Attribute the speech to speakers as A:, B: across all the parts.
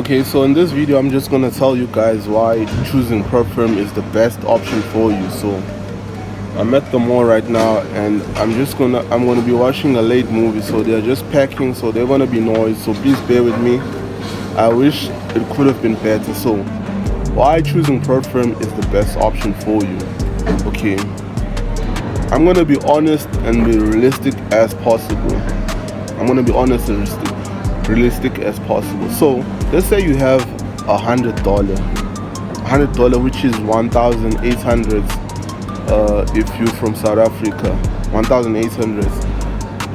A: Okay, so in this video I'm just gonna tell you guys why choosing prop firm is the best option for you. So I'm at the mall right now and I'm gonna be watching a late movie, so they're just packing, so they're gonna be noise, so please bear with me. I wish it could have been better. So why choosing prop firm is the best option for you. Okay, I'm gonna be honest and be realistic as possible. Realistic as possible. So let's say you have $100, which is 1,800 if you're from South Africa, 1,800,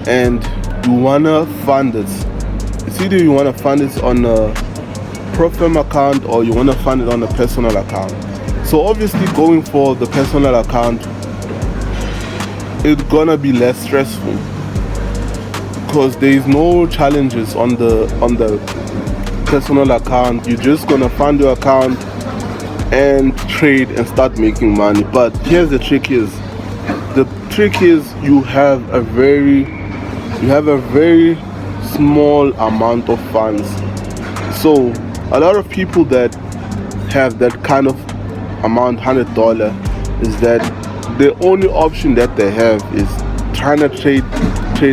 A: and you wanna fund it. It's either you wanna fund it on a prop firm account or you wanna fund it on a personal account. So obviously going for the personal account, it's gonna be less stressful because there is no challenges on the personal account. You're just gonna fund your account and trade and start making money. But here's the trick: you have a very small amount of funds. So a lot of people that have that kind of amount, $100, is that the only option that they have is trying to trade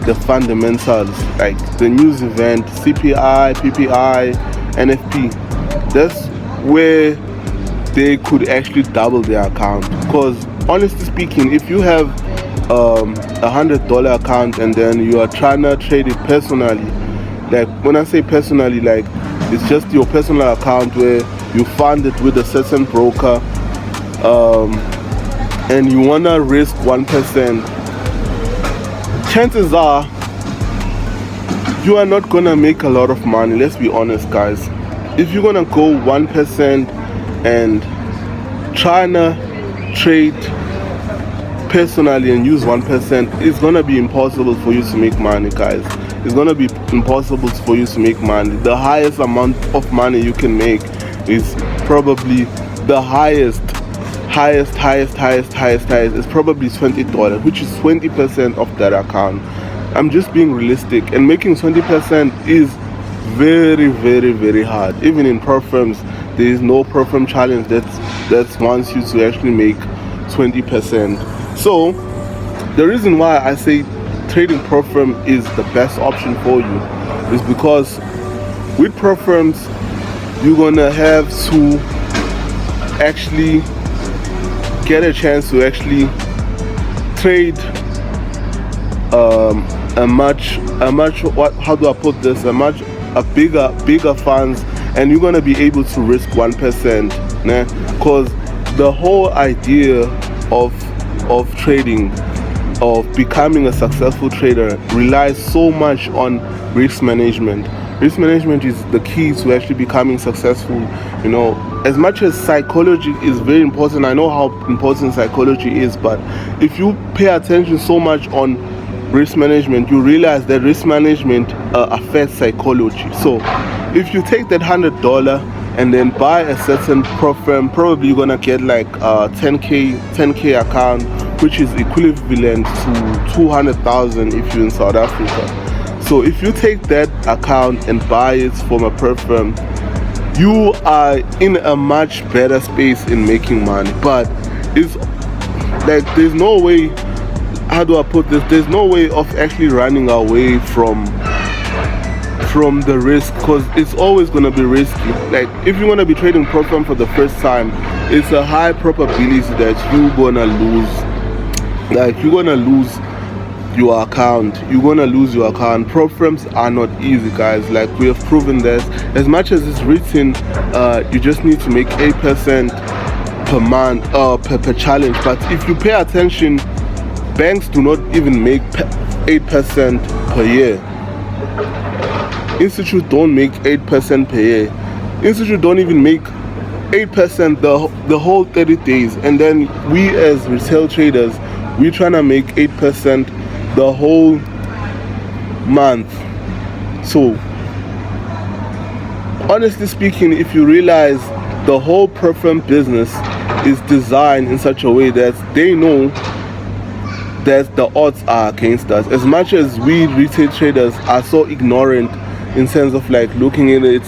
A: the fundamentals, like the news event, CPI, PPI, NFP. That's where they could actually double their account. Because honestly speaking, if you have $100 account and then you are trying to trade it personally, like when I say personally, like it's just your personal account where you fund it with a certain broker, and you wanna risk 1%, chances are you are not gonna make a lot of money. Let's be honest, guys. If you're gonna go 1% and trying to trade personally and use 1%, it's gonna be impossible for you to make money, guys. It's gonna be impossible for you to make money. The highest amount of money you can make is probably the highest is probably $20, which is 20% of that account. I'm just being realistic, and making 20% is very hard. Even in prop firms, there is no prop firm challenge that wants you to actually make 20%. So the reason why I say trading prop firm is the best option for you is because with prop firms you're gonna have to actually get a chance to actually trade bigger funds, and you're gonna be able to risk 1%, because the whole idea of trading, of becoming a successful trader, relies so much on risk management. Risk management is the key to actually becoming successful. You know, as much as psychology is very important, I know how important psychology is, but if you pay attention so much on risk management, you realize that risk management affects psychology. So if you take that $100 and then buy a certain prop firm, probably you're gonna get like a 10k account, which is equivalent to 200,000 if you're in South Africa. So if you take that account and buy it from a prop firm, you are in a much better space in making money. But it's like there's no way, how do I put this? There's no way of actually running away from the risk, because it's always going to be risky. Like if you're going to be trading prop firm for the first time, it's a high probability that you're going to lose. Like you're going to lose your account. Prop firms are not easy, guys. Like we have proven this. As much as it's written, you just need to make 8% per month, per challenge. But if you pay attention, banks do not even make 8% per year. Institutes don't make 8% per year. Institutes don't even make 8% the whole 30 days. And then we as retail traders, we're trying to make 8% the whole month. So honestly speaking, if you realize the whole prop firm business is designed in such a way that they know that the odds are against us. As much as we retail traders are so ignorant in terms of like looking at it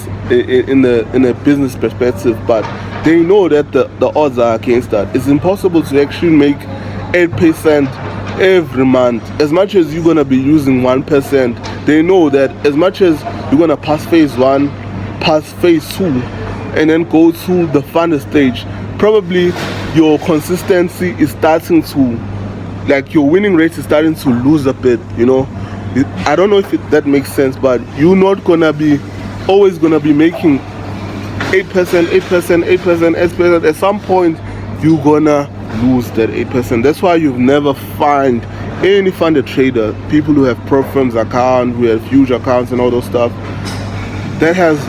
A: in a business perspective, but they know that the odds are against that. It's impossible to actually make 8% every month. As much as you're gonna be using 1%, they know that as much as you're gonna pass phase 1, pass phase 2, and then go to the funder stage, probably your consistency is starting to, like your winning rate is starting to lose a bit, you know. I don't know if that makes sense, but you're not gonna be always gonna be making 8%, 8%, 8%, 8%. At some point, you're gonna lose that 8%. That's why you've never find any funded trader, people who have pro firms account, who have huge accounts and all those stuff, that has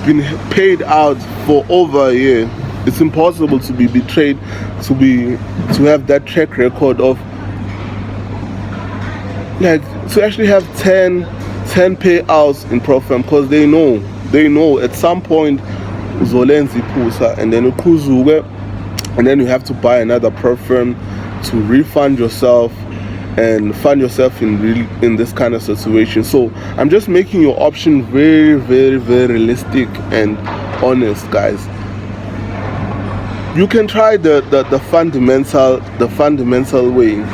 A: been paid out for over a year. It's impossible to be betrayed, to have that track record of like to actually have 10 payouts in pro firm, because they know at some point uzolenza iphusa and then ukhuzuke, and then you have to buy another pro firm to refund yourself and find yourself in this kind of situation. So I'm just making your option very, very, very realistic and honest, guys. You can try the fundamental way.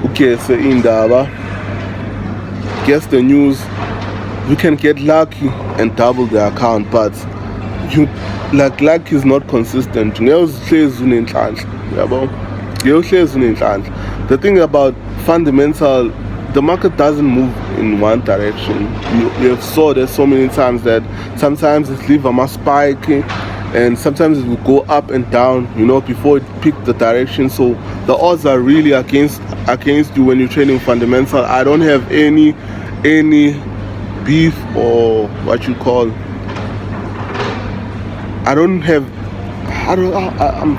A: Okay, so indaba, guess the news, you can get lucky and double the account, but you luck is not consistent. The thing about fundamental, the market doesn't move in one direction. You have saw that so many times that sometimes it leave a spike and sometimes it will go up and down, you know, before it picked the direction. So the odds are really against you when you're trading fundamental. I don't have any beef, or what you call, I'm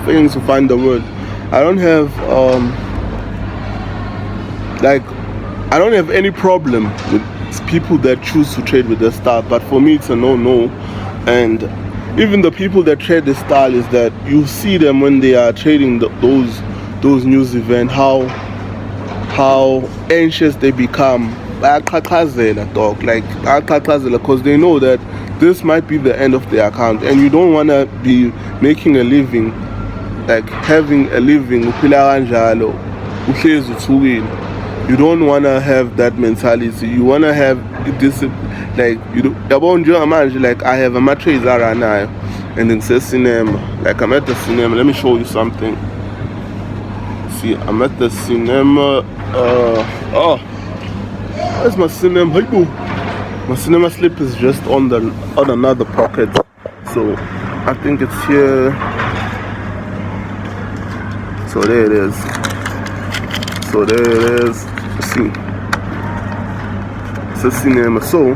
A: failing to find the word. I don't have any problem with people that choose to trade with this style, but for me it's a no. And even the people that trade this style, is that you see them when they are trading those news events, how anxious they become. Because they know that this might be the end of their account, and you don't want to be making a living, like having a living. You don't want to have that mentality. You want to have this, like, like I have a matrix right now, and then says cinema. Like I'm at the cinema. Let me show you something. See, I'm at the cinema. Where's my cinema? My cinema slip is just on another pocket. So I think it's here. So there it is. See, it's a cinema. So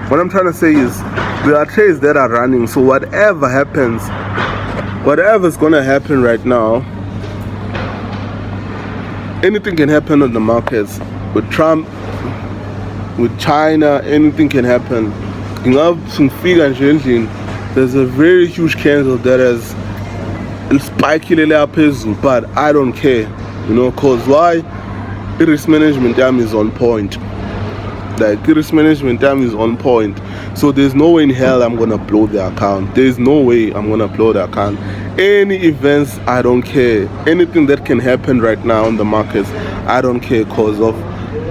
A: what I'm trying to say is there are trades that are running. So whatever's gonna happen right now, anything can happen on the markets. With Trump, with China, anything can happen. There's a very huge candle that has spiking but I don't care, you know, cause why? Risk management time is on point. Like risk management time is on point. So there's no way in hell I'm gonna blow the account. There's no way I'm gonna blow the account. Any events, I don't care. Anything that can happen right now on the markets, I don't care, cause of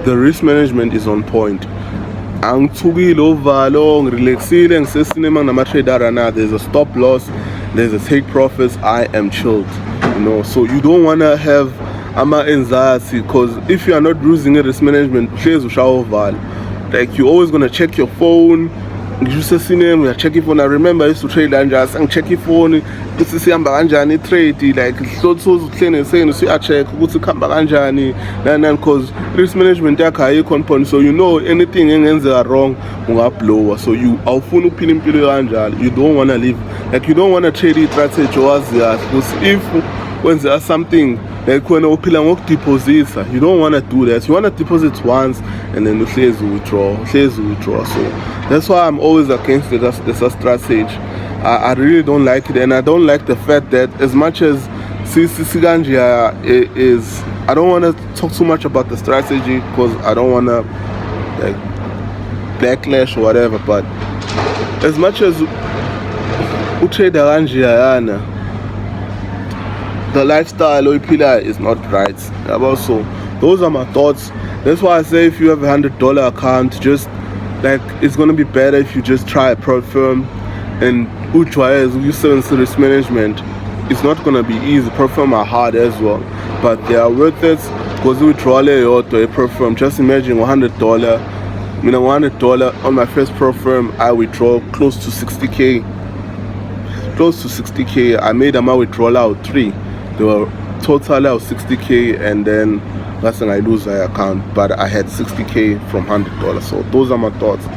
A: the risk management is on point. There's a stop loss, there's a take profits. I am chilled, you know. So you don't want to have anxiety, because if you are not using a risk management, like you're always going to check your phone. You check your phone. I remember I used to trade and just check your phone. It's the same trade, like so saying I check because risk management so you know anything is wrong blow. So you don't want to live, like you don't want to trade it because if when there's something like when you deposit, you don't want to do that. You want to deposit once and then you withdraw. So that's why I'm always against it. That's a strategy. I really don't like it, and I don't like the fact that as much as CC Ganja is, I don't want to talk too much about the strategy because I don't want to like backlash or whatever. But as much as utrade kanjeyana, the lifestyle oyiphila is not right. Also, those are my thoughts. That's why I say if you have $100 account, just like it's gonna be better if you just try a pro firm and you service risk management. It's not gonna be easy. Pro firm are hard as well, but they are worth it because we withdraw a pro firm. Just imagine $100. $100 on my first pro firm, I withdraw close to 60k. I made my withdrawal out 3. They were total of 60k, and then that's when I lose my account. But I had 60k from $100. So those are my thoughts.